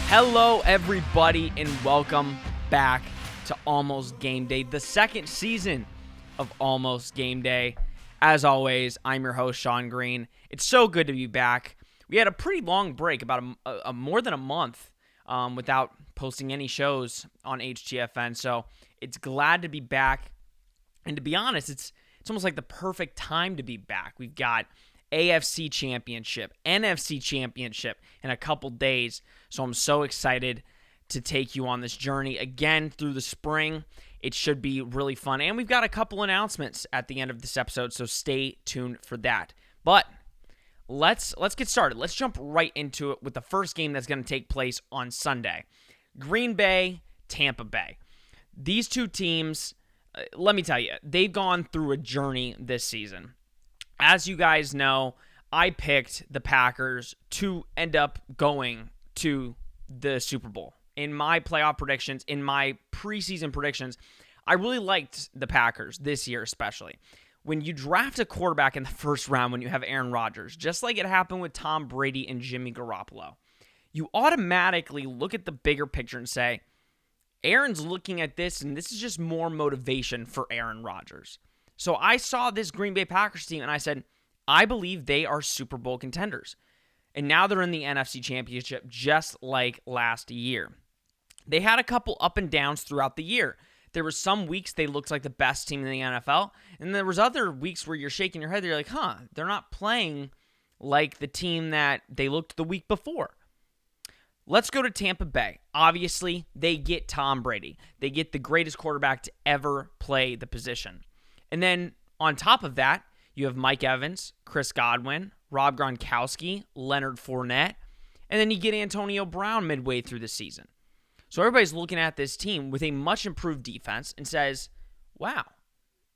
Hello, everybody, and welcome back to Almost Gameday, the second season of Almost Gameday. As always, I'm your host, Sean Green. It's so good to be back. We had a pretty long break, about more than a month, without posting any shows on HTFN, so it's glad to be back. And to be honest, it's almost like the perfect time to be back. We've got AFC Championship, NFC Championship in a couple days. So I'm so excited to take you on this journey again through the spring. It should be really fun. And we've got a couple announcements at the end of this episode, so stay tuned for that. But let's get started. Let's jump right into it with the first game that's going to take place on Sunday. Green Bay, Tampa Bay. These two teams, let me tell you, they've gone through a journey this season. As you guys know, I picked the Packers to end up going to the Super Bowl. In my playoff predictions, in my preseason predictions, I really liked the Packers this year especially. When you draft a quarterback in the first round when you have Aaron Rodgers, just like it happened with Tom Brady and Jimmy Garoppolo, you automatically look at the bigger picture and say, Aaron's looking at this, and this is just more motivation for Aaron Rodgers. So I saw this Green Bay Packers team, and I said, I believe they are Super Bowl contenders. And now they're in the NFC Championship just like last year. They had a couple up and downs throughout the year. There were some weeks they looked like the best team in the NFL, and there was other weeks where you're shaking your head, you're like, they're not playing like the team that they looked the week before. Let's go to Tampa Bay. Obviously, they get Tom Brady. They get the greatest quarterback to ever play the position. And then on top of that, you have Mike Evans, Chris Godwin, Rob Gronkowski, Leonard Fournette, and then you get Antonio Brown midway through the season. So everybody's looking at this team with a much improved defense and says, wow,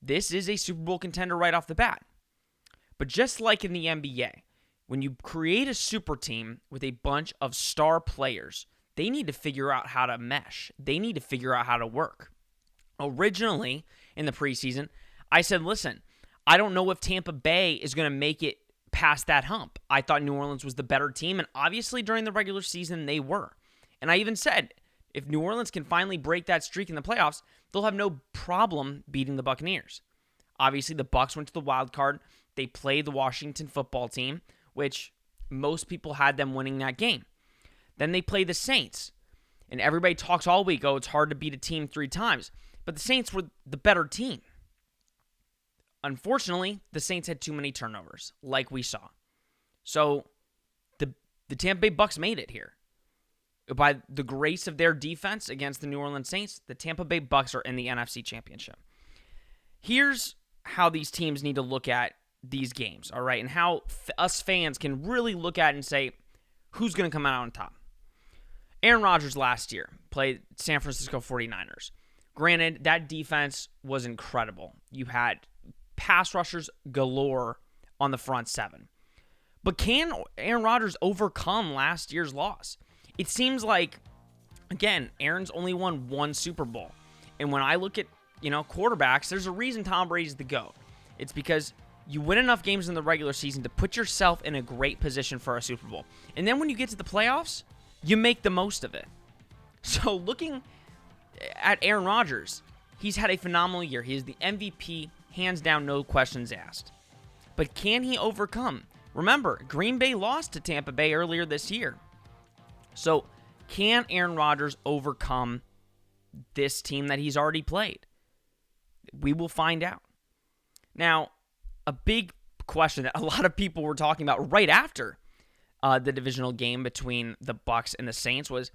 this is a Super Bowl contender right off the bat. But just like in the NBA, when you create a super team with a bunch of star players, they need to figure out how to mesh. They need to figure out how to work. Originally, in the preseason, I said, listen, I don't know if Tampa Bay is going to make it past that hump. I thought New Orleans was the better team, and obviously during the regular season, they were. And I even said, if New Orleans can finally break that streak in the playoffs, they'll have no problem beating the Buccaneers. Obviously, the Bucs went to the wild card. They played the Washington football team, which most people had them winning that game. Then they play the Saints, and everybody talks all week, it's hard to beat a team 3 times. But the Saints were the better team. Unfortunately, the Saints had too many turnovers, like we saw. So the Tampa Bay Bucs made it here. By the grace of their defense against the New Orleans Saints, the Tampa Bay Bucs are in the NFC Championship. Here's how these teams need to look at these games, all right, and how us fans can really look at it and say, who's going to come out on top? Aaron Rodgers last year played San Francisco 49ers. Granted, that defense was incredible. You had pass rushers galore on the front 7. But can Aaron Rodgers overcome last year's loss? It seems like, again, Aaron's only won 1 Super Bowl. And when I look at, quarterbacks, there's a reason Tom Brady's the GOAT. It's because you win enough games in the regular season to put yourself in a great position for a Super Bowl. And then when you get to the playoffs, you make the most of it. So looking at Aaron Rodgers, he's had a phenomenal year. He is the MVP, hands down, no questions asked. But can he overcome? Remember, Green Bay lost to Tampa Bay earlier this year. So can Aaron Rodgers overcome this team that he's already played? We will find out. Now, a big question that a lot of people were talking about right after the divisional game between the Bucs and the Saints was,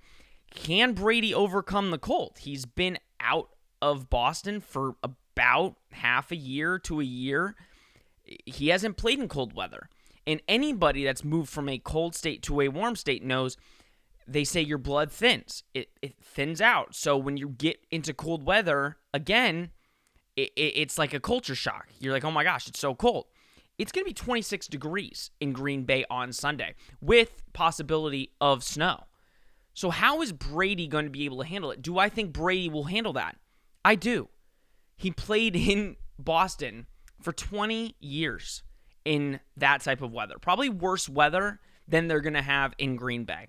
can Brady overcome the cold? He's been out of Boston for about half a year to a year. He hasn't played in cold weather. And anybody that's moved from a cold state to a warm state knows they say your blood thins. It thins out. So when you get into cold weather, again, it's like a culture shock. You're like, oh my gosh, it's so cold. It's going to be 26 degrees in Green Bay on Sunday with possibility of snow. So how is Brady going to be able to handle it? Do I think Brady will handle that? I do. He played in Boston for 20 years in that type of weather. Probably worse weather than they're going to have in Green Bay.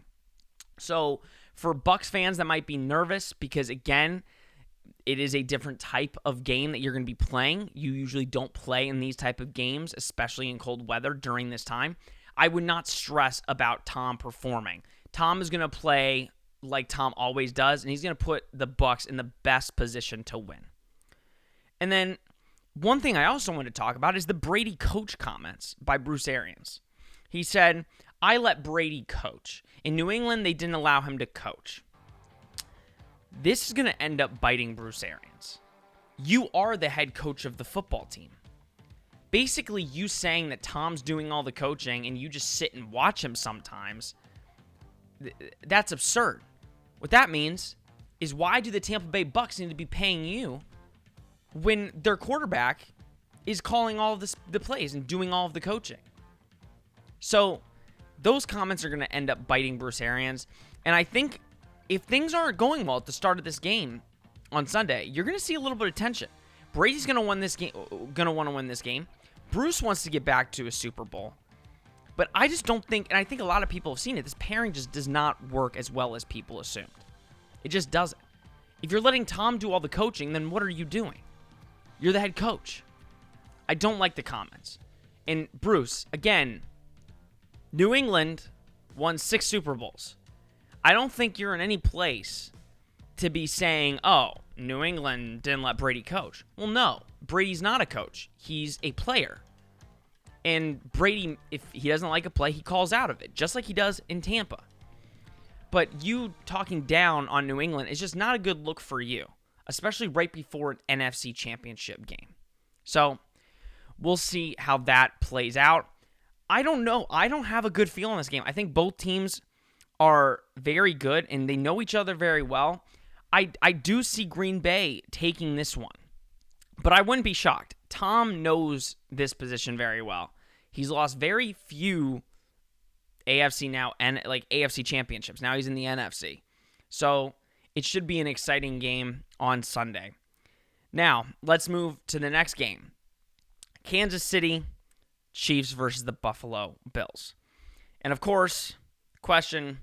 So For Bucs fans that might be nervous because, again, it is a different type of game that you're going to be playing. You usually don't play in these type of games, especially in cold weather during this time. I would not stress about Tom performing. Tom is going to play like Tom always does, and he's going to put the Bucs in the best position to win. And then one thing I also want to talk about is the Brady coach comments by Bruce Arians. He said, I let Brady coach. In New England, they didn't allow him to coach. This is going to end up biting Bruce Arians. You are the head coach of the football team. Basically, you saying that Tom's doing all the coaching and you just sit and watch him sometimes, that's absurd. What that means is, why do the Tampa Bay Bucs need to be paying you when their quarterback is calling all of the plays and doing all of the coaching? So those comments are going to end up biting Bruce Arians. And I think if things aren't going well at the start of this game on Sunday, you're going to see a little bit of tension. Brady's going to want to win this game. Bruce wants to get back to a Super Bowl. But I just don't think, and I think a lot of people have seen it, this pairing just does not work as well as people assumed. It just doesn't. If you're letting Tom do all the coaching, then what are you doing? You're the head coach. I don't like the comments. And Bruce, again, New England won 6 Super Bowls. I don't think you're in any place to be saying, oh, New England didn't let Brady coach. Well, no. Brady's not a coach. He's a player. And Brady, if he doesn't like a play, he calls out of it, just like he does in Tampa. But you talking down on New England is just not a good look for you, especially right before an NFC Championship game. So we'll see how that plays out. I don't know. I don't have a good feel in this game. I think both teams are very good, and they know each other very well. I do see Green Bay taking this one, but I wouldn't be shocked. Tom knows this position very well. He's lost very few AFC championships. Now he's in the NFC. So it should be an exciting game on Sunday. Now, let's move to the next game. Kansas City Chiefs versus the Buffalo Bills. And of course, question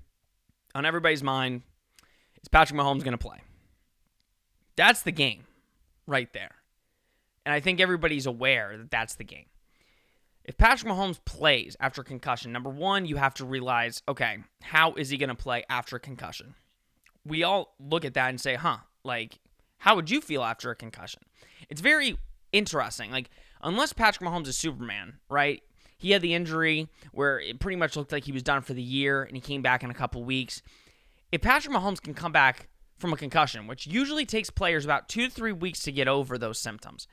on everybody's mind, is Patrick Mahomes going to play? That's the game right there. And I think everybody's aware that that's the game. If Patrick Mahomes plays after concussion, number one, you have to realize, okay, how is he going to play after a concussion? We all look at that and say, how would you feel after a concussion? It's very interesting. Unless Patrick Mahomes is Superman, right? He had the injury where it pretty much looked like he was done for the year, and he came back in a couple weeks. If Patrick Mahomes can come back from a concussion, which usually takes players about 2 to 3 weeks to get over those symptoms,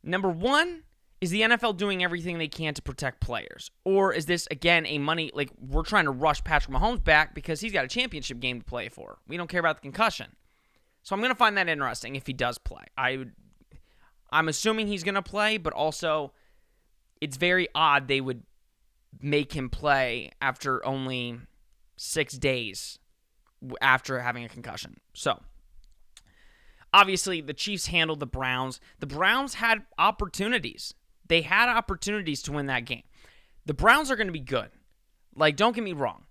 number one, is the NFL doing everything they can to protect players? Or is this, again, we're trying to rush Patrick Mahomes back because he's got a championship game to play for? We don't care about the concussion. So I'm going to find that interesting if he does play. I'm assuming he's going to play, but also it's very odd they would make him play after only 6 days after having a concussion. So, obviously, the Chiefs handled the Browns. The Browns had opportunities. They had opportunities to win that game. The Browns are going to be good. Don't get me wrong.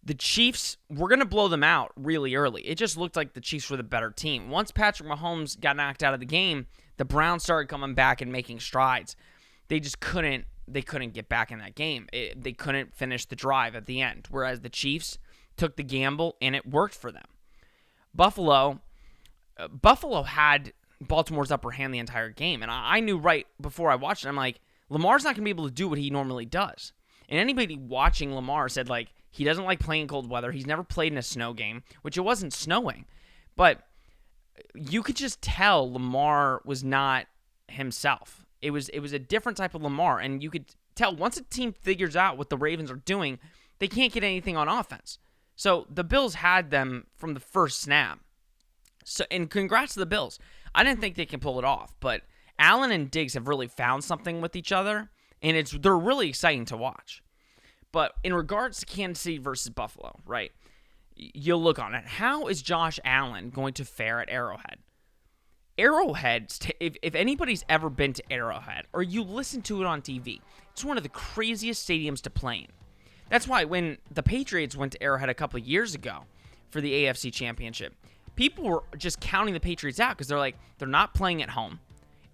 The Chiefs, we're going to blow them out really early. It just looked like the Chiefs were the better team. Once Patrick Mahomes got knocked out of the game, the Browns started coming back and making strides. They just couldn't get back in that game. They couldn't finish the drive at the end, whereas the Chiefs took the gamble, and it worked for them. Buffalo had Baltimore's upper hand the entire game, and I knew right before I watched it, I'm like, Lamar's not going to be able to do what he normally does. And anybody watching Lamar said, he doesn't like playing cold weather. He's never played in a snow game, which it wasn't snowing. But you could just tell Lamar was not himself. It was a different type of Lamar, and you could tell once a team figures out what the Ravens are doing, they can't get anything on offense. So the Bills had them from the first snap. So, and congrats to the Bills. I didn't think they can pull it off, but Allen and Diggs have really found something with each other, and they're really exciting to watch. But in regards to Kansas City versus Buffalo, right, you'll look on it. How is Josh Allen going to fare at Arrowhead? Arrowhead, if anybody's ever been to Arrowhead, or you listen to it on TV, it's one of the craziest stadiums to play in. That's why when the Patriots went to Arrowhead a couple of years ago, for the AFC Championship. People were just counting the Patriots out because they're not playing at home.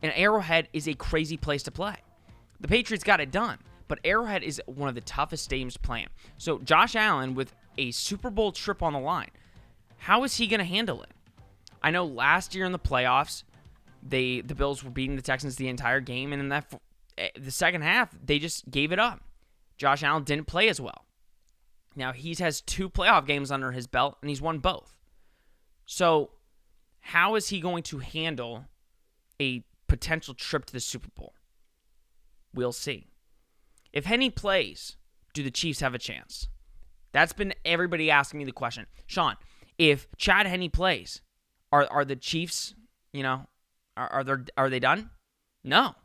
And Arrowhead is a crazy place to play. The Patriots got it done, but Arrowhead is one of the toughest stadiums to play in. So Josh Allen, with a Super Bowl trip on the line, how is he going to handle it? I know last year in the playoffs, the Bills were beating the Texans the entire game, and in the second half, they just gave it up. Josh Allen didn't play as well. Now, he has 2 playoff games under his belt, and he's won both. So, how is he going to handle a potential trip to the Super Bowl? We'll see. If Henne plays, do the Chiefs have a chance? That's been everybody asking me the question. Sean, if Chad Henne plays, are the Chiefs, are they done? No.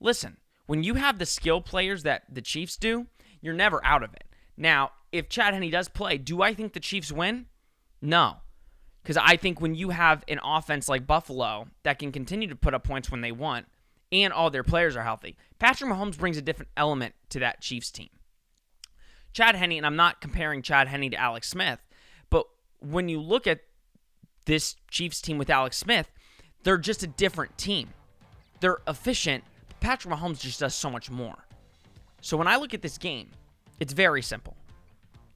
Listen, when you have the skill players that the Chiefs do, you're never out of it. Now, if Chad Henne does play, do I think the Chiefs win? No. Because I think when you have an offense like Buffalo that can continue to put up points when they want, and all their players are healthy, Patrick Mahomes brings a different element to that Chiefs team. Chad Henne, and I'm not comparing Chad Henne to Alex Smith, but when you look at this Chiefs team with Alex Smith, they're just a different team. They're efficient, but Patrick Mahomes just does so much more. So when I look at this game, it's very simple.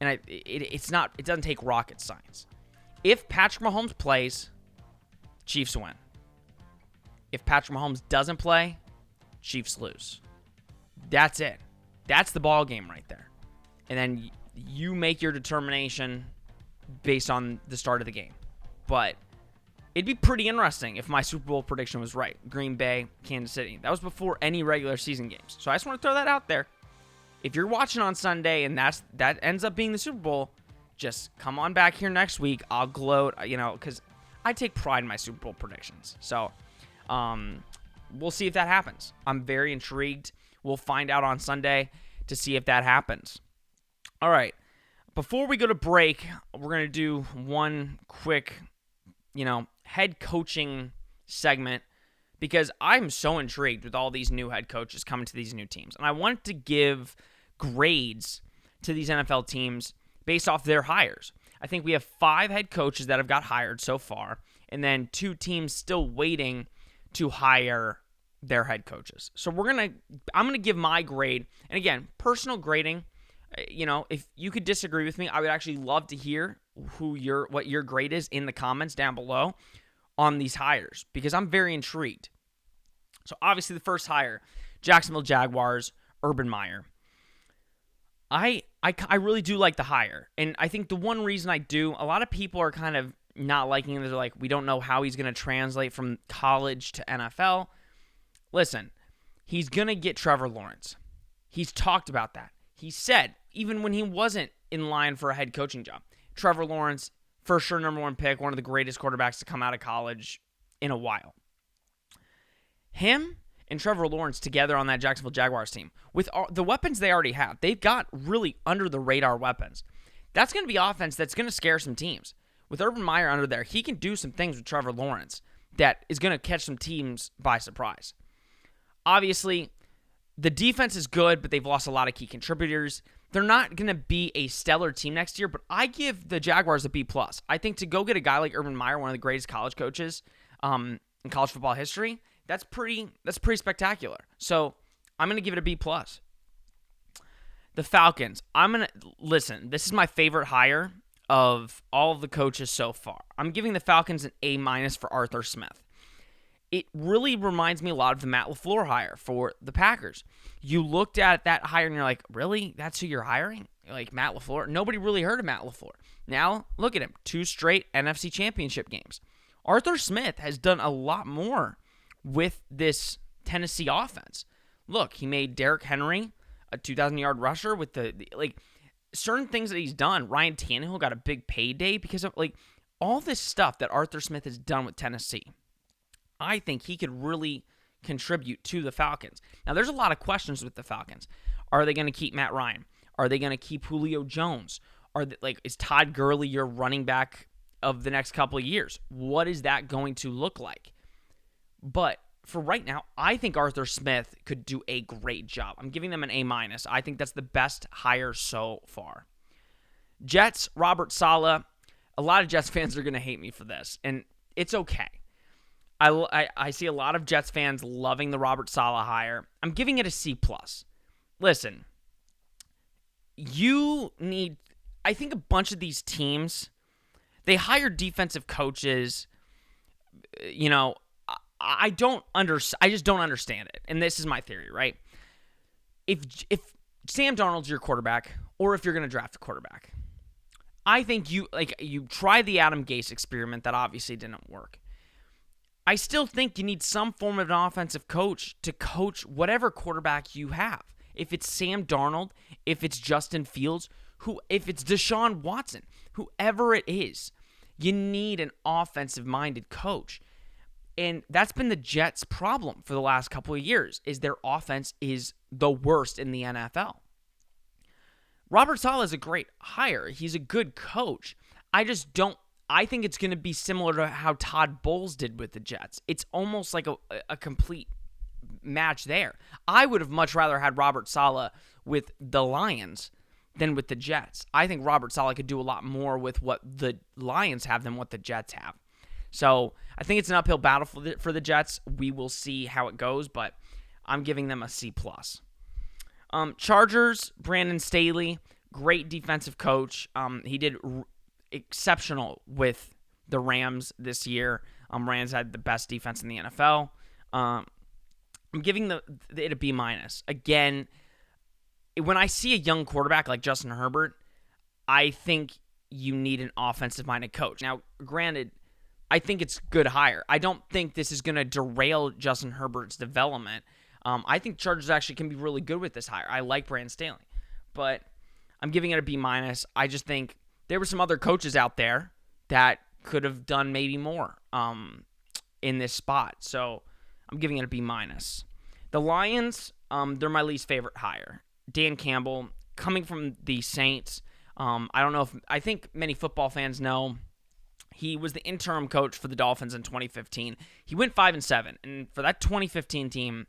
And it doesn't take rocket science. If Patrick Mahomes plays, Chiefs win. If Patrick Mahomes doesn't play, Chiefs lose. That's it. That's the ball game right there. And then you make your determination based on the start of the game. But it'd be pretty interesting if my Super Bowl prediction was right. Green Bay, Kansas City. That was before any regular season games. So I just want to throw that out there. If you're watching on Sunday and that ends up being the Super Bowl, just come on back here next week. I'll gloat, because I take pride in my Super Bowl predictions. So we'll see if that happens. I'm very intrigued. We'll find out on Sunday to see if that happens. All right. Before we go to break, we're going to do one quick, head coaching segment because I'm so intrigued with all these new head coaches coming to these new teams. And I want to give grades to these NFL teams based off their hires. I think we have 5 head coaches that have got hired so far, and then 2 teams still waiting to hire their head coaches. So I'm gonna give my grade, and again, personal grading. If you could disagree with me, I would actually love to hear what your grade is in the comments down below on these hires because I'm very intrigued. So obviously the first hire, Jacksonville Jaguars, Urban Meyer. I really do like the hire, and I think the one reason I do, a lot of people are kind of not liking it. They're like, we don't know how he's going to translate from college to NFL. Listen, he's going to get Trevor Lawrence. He's talked about that. He said, even when he wasn't in line for a head coaching job, Trevor Lawrence, for sure number 1 pick, one of the greatest quarterbacks to come out of college in a while. Him and Trevor Lawrence together on that Jacksonville Jaguars team, with the weapons they already have, they've got really under-the-radar weapons. That's going to be offense that's going to scare some teams. With Urban Meyer under there, he can do some things with Trevor Lawrence that is going to catch some teams by surprise. Obviously, the defense is good, but they've lost a lot of key contributors. They're not going to be a stellar team next year, but I give the Jaguars a B+. I think to go get a guy like Urban Meyer, one of the greatest college coaches in college football history, that's pretty spectacular. So I'm going to give it a B+. The Falcons, listen, this is my favorite hire of all of the coaches so far. I'm giving the Falcons an A- for Arthur Smith. It really reminds me a lot of the Matt LaFleur hire for the Packers. You looked at that hire and you're like, really? That's who you're hiring? Like Matt LaFleur? Nobody really heard of Matt LaFleur. Now, look at him. 2 straight NFC Championship games. Arthur Smith has done a lot more with this Tennessee offense. Look, he made Derrick Henry a 2,000-yard rusher with certain things that he's done. Ryan Tannehill got a big payday because of all this stuff that Arthur Smith has done with Tennessee. I think he could really contribute to the Falcons. Now, there's a lot of questions with the Falcons. Are they going to keep Matt Ryan? Are they going to keep Julio Jones? Is Todd Gurley your running back of the next couple of years? What is that going to look like? But for right now, I think Arthur Smith could do a great job. I'm giving them an A-. I think that's the best hire so far. Jets, Robert Saleh, a lot of Jets fans are going to hate me for this, and it's okay. I see a lot of Jets fans loving the Robert Saleh hire. I'm giving it a C+. Listen, I think a bunch of these teams, they hire defensive coaches. I just don't understand it. And this is my theory, right? If Sam Darnold's your quarterback, or if you're going to draft a quarterback, I think you try the Adam Gase experiment that obviously didn't work. I still think you need some form of an offensive coach to coach whatever quarterback you have. If it's Sam Darnold, if it's Justin Fields, if it's Deshaun Watson, whoever it is, you need an offensive-minded coach. And that's been the Jets' problem for the last couple of years, is their offense is the worst in the NFL. Robert Saleh is a great hire. He's a good coach. I think it's going to be similar to how Todd Bowles did with the Jets. It's almost like a complete match there. I would have much rather had Robert Saleh with the Lions than with the Jets. I think Robert Saleh could do a lot more with what the Lions have than what the Jets have. So I think it's an uphill battle for the Jets. We will see how it goes, but I'm giving them a C+. Chargers, Brandon Staley, great defensive coach. He did exceptional with the Rams this year. Rams had the best defense in the NFL. I'm giving it a B-. Again, when I see a young quarterback like Justin Herbert, I think you need an offensive-minded coach. Now, granted, I think it's a good hire. I don't think this is going to derail Justin Herbert's development. I think Chargers actually can be really good with this hire. I like Brandon Staley, but I'm giving it a B-. I just think there were some other coaches out there that could have done maybe more in this spot. So I'm giving it a B-. The Lions, they're my least favorite hire. Dan Campbell, coming from the Saints. I think many football fans know he was the interim coach for the Dolphins in 2015. He went 5-7, and for that 2015 team,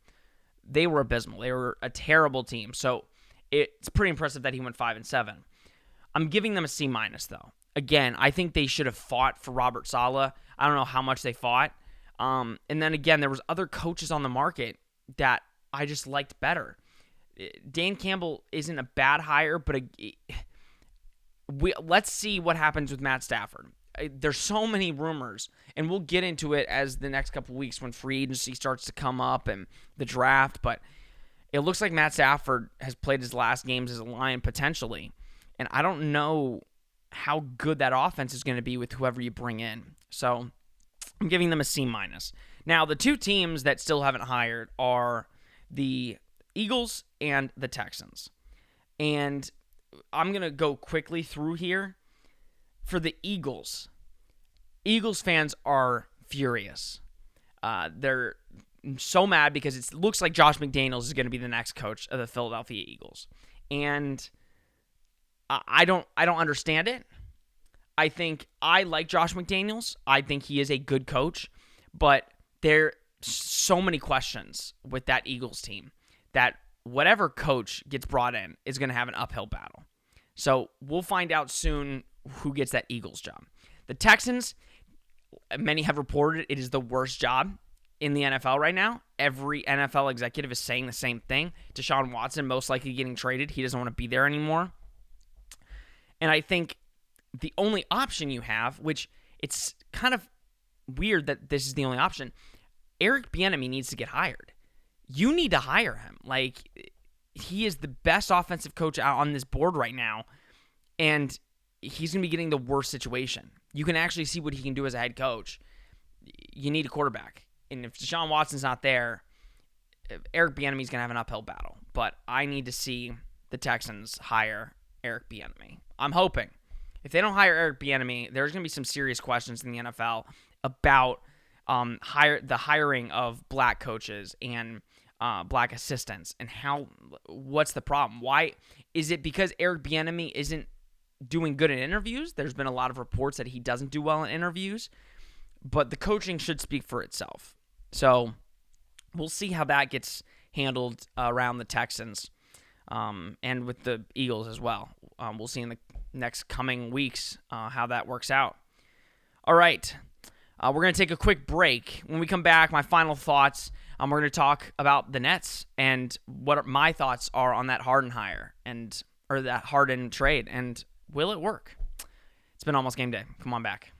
they were abysmal. They were a terrible team. So it's pretty impressive that he went 5-7. I'm giving them a C-, though. Again, I think they should have fought for Robert Saleh. I don't know how much they fought. And then again, there was other coaches on the market that I just liked better. Dan Campbell isn't a bad hire, but let's see what happens with Matt Stafford. There's so many rumors, and we'll get into it as the next couple of weeks when free agency starts to come up and the draft, but it looks like Matt Stafford has played his last games as a Lion potentially, and I don't know how good that offense is going to be with whoever you bring in. So I'm giving them a C-. Now, the two teams that still haven't hired are the Eagles and the Texans. And I'm going to go quickly through here. For the Eagles fans are furious. They're so mad because it looks like Josh McDaniels is going to be the next coach of the Philadelphia Eagles. And I don't understand it. I think I like Josh McDaniels. I think he is a good coach, but there are so many questions with that Eagles team that whatever coach gets brought in is going to have an uphill battle. So we'll find out soon who gets that Eagles job. The Texans, many have reported it is the worst job in the NFL right now. Every NFL executive is saying the same thing. Deshaun Watson most likely getting traded. He doesn't want to be there anymore. And I think the only option you have, which it's kind of weird that this is the only option, Eric Bieniemy needs to get hired. You need to hire him. He is the best offensive coach out on this board right now, and he's going to be getting the worst situation. You can actually see what he can do as a head coach. You need a quarterback. And if Deshaun Watson's not there, Eric Bieniemy's going to have an uphill battle. But I need to see the Texans hire Eric Bieniemy. I'm hoping. If they don't hire Eric Bieniemy, there's going to be some serious questions in the NFL about the hiring of black coaches and black assistants and what's the problem? Why is it because Eric Bieniemy isn't doing good in interviews? There's been a lot of reports that he doesn't do well in interviews, but the coaching should speak for itself. So we'll see how that gets handled around the Texans and with the Eagles as well. We'll see in the next coming weeks how that works out. All right. We're going to take a quick break. When we come back, my final thoughts, we're going to talk about the Nets and what my thoughts are on that Harden hire or that Harden trade, and will it work? It's been almost game day. Come on back.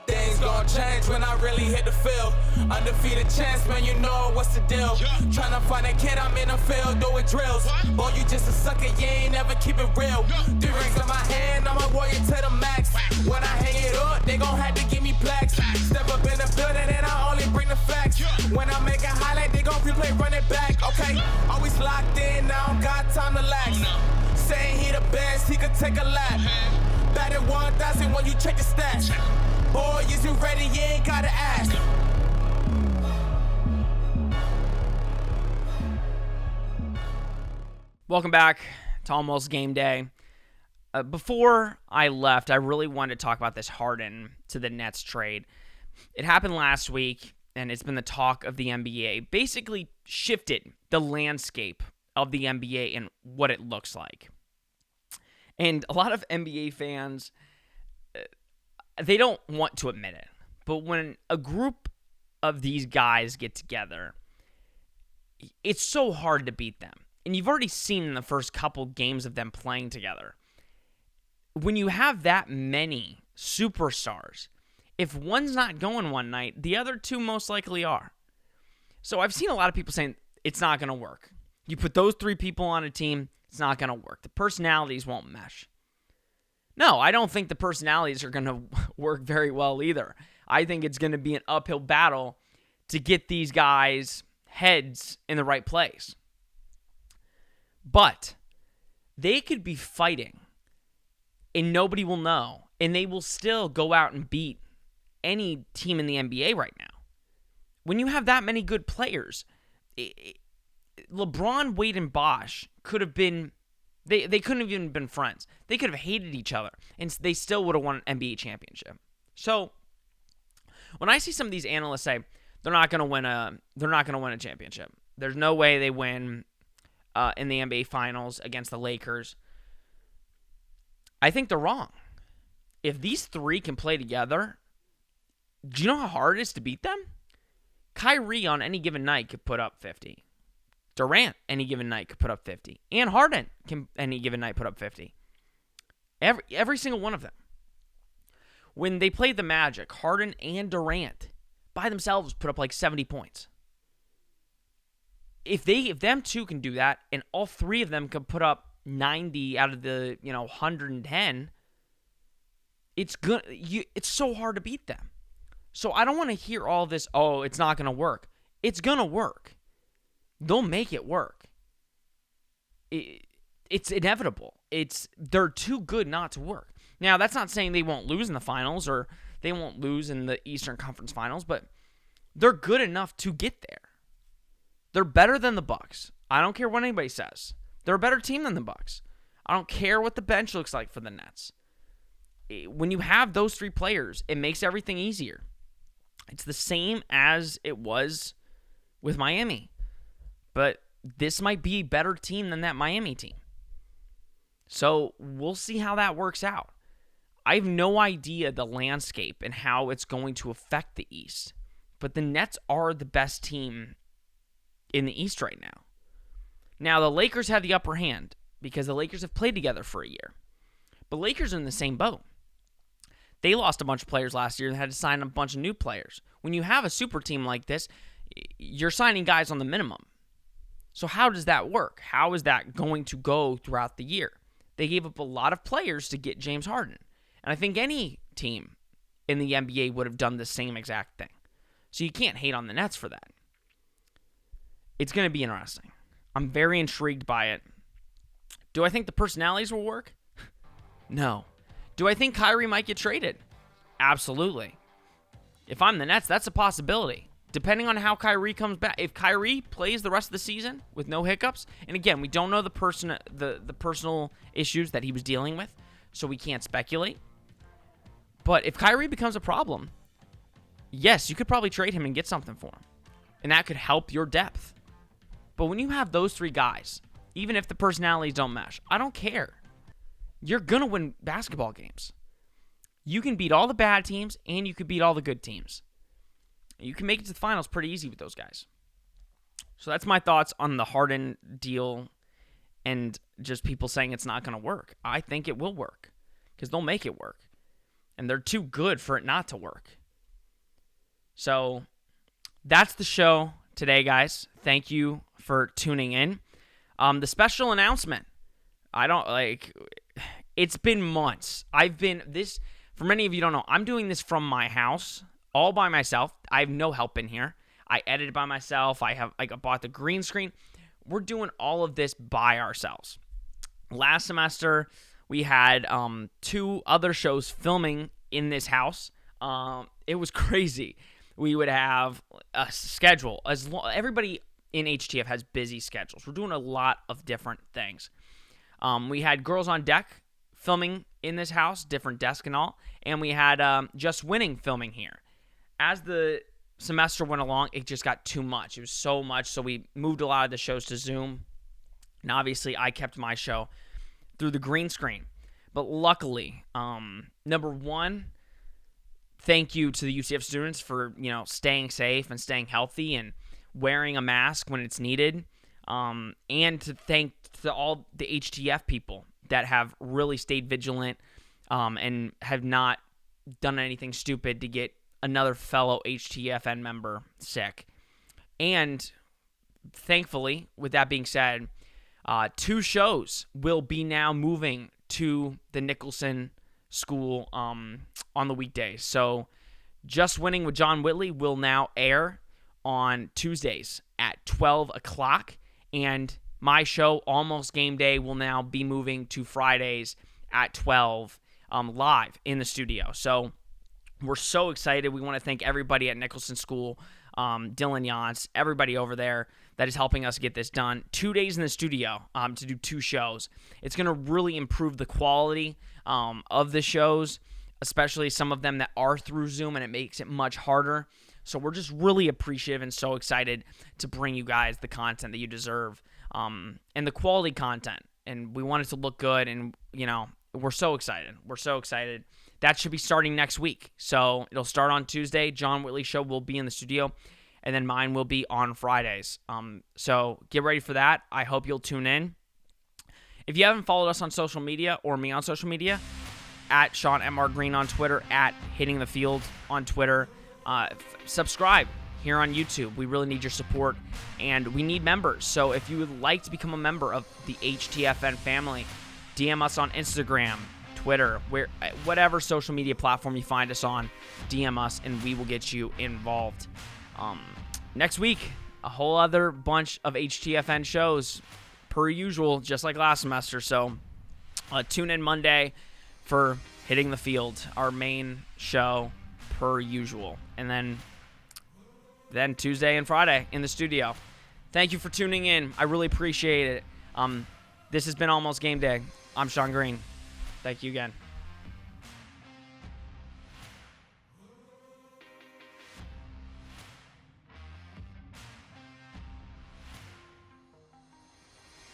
Things gon' change when I really hit the field. Undefeated champs, man, you know what's the deal. Tryna find a kid, I'm in the field doing drills. Boy, you just a sucker, you ain't never keep it real. 3 rings in my hand, I'm a warrior to the max. When I hang it up, they gon' have to give me plaques. Step up in the building and I only bring the facts. When I make a highlight, they gon' replay, run it back. Okay, always locked in, now I don't got time to lax. Saying he the best, he could take a lap. Batted 1,000 when you check the stats. Boy, is you ready? You ain't gotta ask. Welcome back to Almost Game Day. Before I left, I really wanted to talk about this Harden to the Nets trade. It happened last week, and it's been the talk of the NBA. Basically shifted the landscape of the NBA and what it looks like. And a lot of NBA fans, they don't want to admit it, but when a group of these guys get together, it's so hard to beat them. And you've already seen in the first couple games of them playing together. When you have that many superstars, if one's not going one night, the other two most likely are. So I've seen a lot of people saying it's not going to work. You put those 3 people on a team, it's not going to work. The personalities won't mesh. No, I don't think the personalities are going to work very well either. I think it's going to be an uphill battle to get these guys' heads in the right place. But they could be fighting, and nobody will know, and they will still go out and beat any team in the NBA right now. When you have that many good players, LeBron, Wade, and Bosh could have been, they couldn't have even been friends. They could have hated each other, and they still would have won an NBA championship. So when I see some of these analysts say they're not going to win a championship, there's no way they win in the NBA Finals against the Lakers, I think they're wrong. If these 3 can play together, do you know how hard it is to beat them? Kyrie on any given night could put up 50. Durant, any given night, could put up 50. And Harden can, any given night, put up 50. Every single one of them. When they played the Magic, Harden and Durant, by themselves, put up like 70 points. If them two can do that, and all 3 of them can put up 90 out of the 110, it's good. It's so hard to beat them. So I don't want to hear all this, oh, it's not going to work. It's going to work. They'll make it work. It's inevitable. They're too good not to work. Now, that's not saying they won't lose in the finals or they won't lose in the Eastern Conference Finals, but they're good enough to get there. They're better than the Bucks. I don't care what anybody says. They're a better team than the Bucks. I don't care what the bench looks like for the Nets. When you have those 3 players, it makes everything easier. It's the same as it was with Miami. But this might be a better team than that Miami team. So we'll see how that works out. I have no idea the landscape and how it's going to affect the East. But the Nets are the best team in the East right now. Now, the Lakers have the upper hand because the Lakers have played together for a year. But Lakers are in the same boat. They lost a bunch of players last year and had to sign a bunch of new players. When you have a super team like this, you're signing guys on the minimum. So how does that work? How is that going to go throughout the year? They gave up a lot of players to get James Harden. And I think any team in the NBA would have done the same exact thing. So you can't hate on the Nets for that. It's going to be interesting. I'm very intrigued by it. Do I think the personalities will work? No. Do I think Kyrie might get traded? Absolutely. If I'm the Nets, that's a possibility. Depending on how Kyrie comes back. If Kyrie plays the rest of the season with no hiccups, and again, we don't know the personal issues that he was dealing with, so we can't speculate. But if Kyrie becomes a problem, yes, you could probably trade him and get something for him. And that could help your depth. But when you have those 3 guys, even if the personalities don't mesh. I don't care. You're going to win basketball games. You can beat all the bad teams, and you can beat all the good teams. You can make it to the finals pretty easy with those guys. So that's my thoughts on the Harden deal and just people saying it's not going to work. I think it will work because they'll make it work. And they're too good for it not to work. So that's the show today, guys. Thank you for tuning in. The special announcement. It's been months. For many of you don't know, I'm doing this from my house, all by myself. I have no help in here. I edited by myself. I bought the green screen. We're doing all of this by ourselves. Last semester, we had 2 other shows filming in this house. It was crazy. We would have a schedule. Everybody in HTF has busy schedules. We're doing a lot of different things. We had Girls on Deck filming in this house, different desk and all, and we had Just Winning filming here. As the semester went along, it just got too much. It was so much, so we moved a lot of the shows to Zoom, and obviously I kept my show through the green screen. But luckily, number one, thank you to the UCF students for staying safe and staying healthy and wearing a mask when it's needed, and to thank all the HTF people that have really stayed vigilant and have not done anything stupid to get another fellow HTFN member sick. And thankfully, with that being said, 2 shows will be now moving to the Nicholson School on the weekdays. So Just Winning with John Whitley will now air on Tuesdays at 12 o'clock, and my show, Almost Gameday, will now be moving to Fridays at 12 live in the studio. So we're so excited. We want to thank everybody at Nicholson School, Dylan Yance, everybody over there that is helping us get this done. 2 days in the studio to do 2 shows. It's going to really improve the quality of the shows, especially some of them that are through Zoom, and it makes it much harder. So we're just really appreciative and so excited to bring you guys the content that you deserve, and the quality content. And we want it to look good, and, we're so excited. We're so excited. That should be starting next week. So it'll start on Tuesday. John Whitley show will be in the studio, and then mine will be on Fridays. So get ready for that. I hope you'll tune in. If you haven't followed us on social media or me on social media, at Sean M.R. Green on Twitter, at Hitting the Field on Twitter, subscribe here on YouTube. We really need your support, and we need members. So if you would like to become a member of the HTFN family, DM us on Instagram, Twitter, whatever social media platform you find us on, DM us, and we will get you involved. Next week, a whole other bunch of HTFN shows, per usual, just like last semester. So tune in Monday for Hitting the Field, our main show, per usual. And then Tuesday and Friday in the studio. Thank you for tuning in. I really appreciate it. This has been Almost Game Day. I'm Sean Green. Thank you again.